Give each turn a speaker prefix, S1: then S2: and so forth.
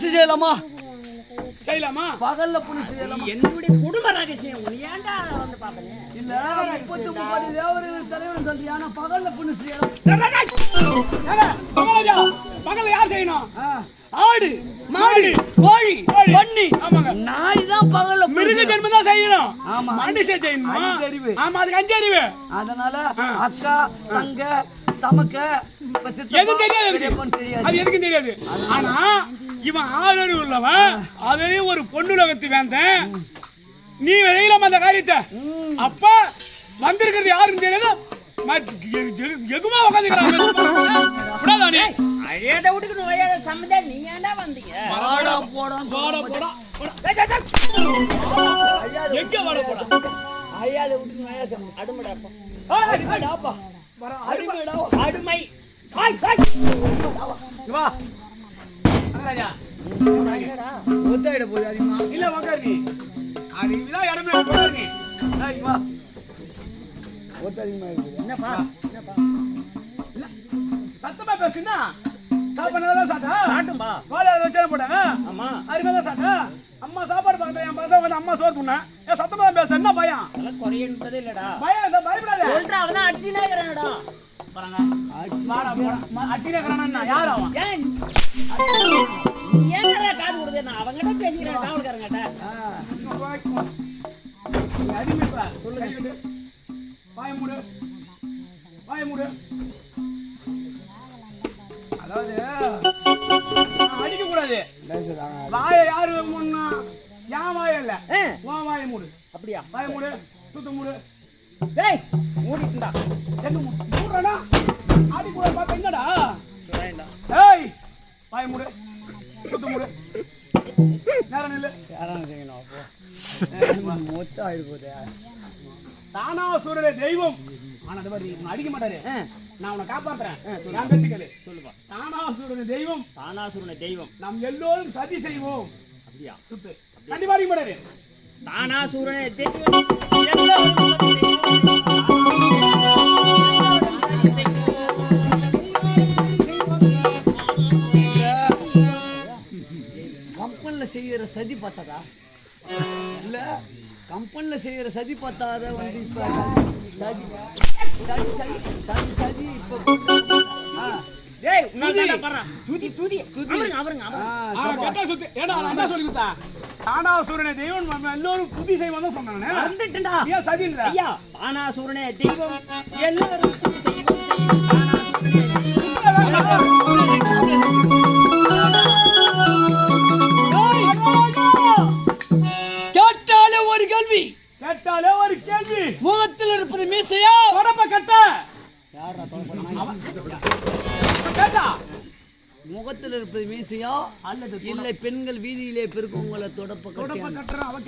S1: புனிசு செய்யலாமா?
S2: செய்யலாமா?
S1: பகல்ல புனிசு செய்யலாமா?
S3: என்னுடைய குடும்ப ரகசியம் உன்னை ஏன்டா வந்து பாப்பனே?
S1: இல்ல 33 கோடி தேவர்கள் தலைவன் சொல்றியா? ஆனா பகல்ல புனிசு செய்யலாம்.
S2: பகல்ல யார் செய்யணும்?
S1: ஆடு, மாடு, கோழி, பன்னி, நாய் தான் பகல்ல
S2: மிருக ஜென்மம் தான் செய்யணும்.
S1: ஆமா,
S2: மனுஷன் செய்யணும்.
S1: அஞ்சறிவு.
S2: ஆமா, அதுக்கு அஞ்சறிவு.
S1: அதனால அக்கா, தங்க, தமக்க
S2: எது தெரியாது. அது எதுக்கு தெரியாது. ஆனா இவன் ஆதரவு உள்ளவன், அதே ஒரு பொண்ணுலகத்து வேந்தன். நீ செய்யலாமா அந்த காரியத்தை? அப்ப வந்திருக்கிறது யாருன்னு தெரியாது. எகுமா உட்காந்துக்கிறாங்க.
S3: அழியாத வீட்டுக்கு நோயாத சம்மந்தா நீ ஏன்டா வந்தீங்க?
S1: வாடா போடா
S2: போடா போடா எங்க வாடா போடா
S1: அழியாத வீட்டுக்கு நோயாத சம்மந்தம்.
S3: அடுமடாப்பா.
S1: அடிமடாப்பா. அடிமடா.
S3: அடுமை. Hi hi.
S2: வா. அங்கடா.
S1: ஒத்தையிட போடு அதிகமா.
S2: இல்ல உட்காரு நீ. அது இதெல்லாம் இடமே உட்காரு நீ. டேய் வா.
S1: ஒத்த அதிகமா இருக்கு.
S3: என்னப்பா?
S2: சத்தமா பேசுனா சாப்பாடு சாப்பிட்டா
S3: சாட்டும்பா.
S2: கோலையில வச்சா போட்டாங்க.
S3: ஆமா.
S2: அருமையா சாப்பிட்டா. அம்மா சாப்பாடு பார்க்கறேன். என் பசங்க வந்து அம்மா சோறு துண்ணா. ஏன் சத்தமா பேச என்ன பயம்?
S3: அதெல்லாம் குறையன்றதே இல்லடா.
S2: பயம் இல்ல, பயப்படாத.
S3: சொல்றா அவனா அடிச்சினே இருக்கறானடா. பாருங்க.
S2: வாடா போடா. அடிச்சினே இருக்கறானா யார் அவன்?
S3: ஏன் நீ ஏன்டா காது கொடுதே? நான் அவங்கிட்ட பேசிக்கிறேன் காவல்காரங்கட்ட.
S2: அடிமைப்பா. சொல்லுங்க. வாய மூடு. வாய மூடு. அதாவது அடிக்க கூடாது. வாய யாரு முன்னா? யான் வாய இல்ல, உன் வாய மூடு.
S3: அப்படியா?
S2: வாய மூடு. சுத்த மூடு.
S3: டேய் மூடிட்டா.
S2: எங்க மூடுறடா? அடிக்க கூடாது பாப்பா. என்னடா
S3: சொல்றேன்டா.
S2: ஏய் வாய மூடு. சுத்த மூடு. நேரா நில்லு.
S1: யாரான செய்யணும் அப்போ. மொத்த ஆயிடு போதே.
S2: தானாசுரனே தெய்வம். ஆனா அது மாதிரி அடிக்க மாட்டாரு. நான் உன்னை காப்பாத்துறேன். நான் பேச்சுக்கல. சொல்லுப்பா. தானாசுரனே தெய்வம்.
S3: தானாசுரனே தெய்வம்.
S2: நாம் எல்லோரும் சதி செய்வோம்.
S3: அப்படியா?
S2: சுத்து. கண்டிப்பா அடிக்க மாட்டாரு.
S3: தானாசுரனே தெய்வம். எல்லோரும் சதி
S1: கம்பெனில செய்யற சதி பார்த்ததா? இல்ல கம்பெனில செய்யற சதி பார்த்தாத வந்து இப்ப சதி சதி சதி சதி சதி இப்ப
S3: டேய் உன்னால பாறா. துதி துதி அவருங்க.
S2: கேட்டா சுத்து. ஏடா நான் என்ன சொல்லி கொடுத்தா? தானாசுரனே தெய்வம் நம்ம எல்லோரும் புதி செய்வோம் தான் சொன்னானே.
S3: வந்துட்டடா.
S2: ஏன் சதின்ற?
S3: ஐயா தானாசுரனே தெய்வம். எல்லோரும் சதி செய்வோம்.
S1: கேட்டாலே ஒரு கேள்வி.
S2: கேட்டாலே ஒரு கேள்வி.
S1: முகத்தில் இருப்பது மீசையா
S2: தொடப்ப கட்ட?
S1: யாரா தொடப்ப?
S2: கேட்டா
S1: முகத்தில் இருப்பது மீசையா அல்லது இல்லை பெண்கள் வீதியிலே பெருக்கவங்களை தொடப்ப
S2: கட்டுறான். அவ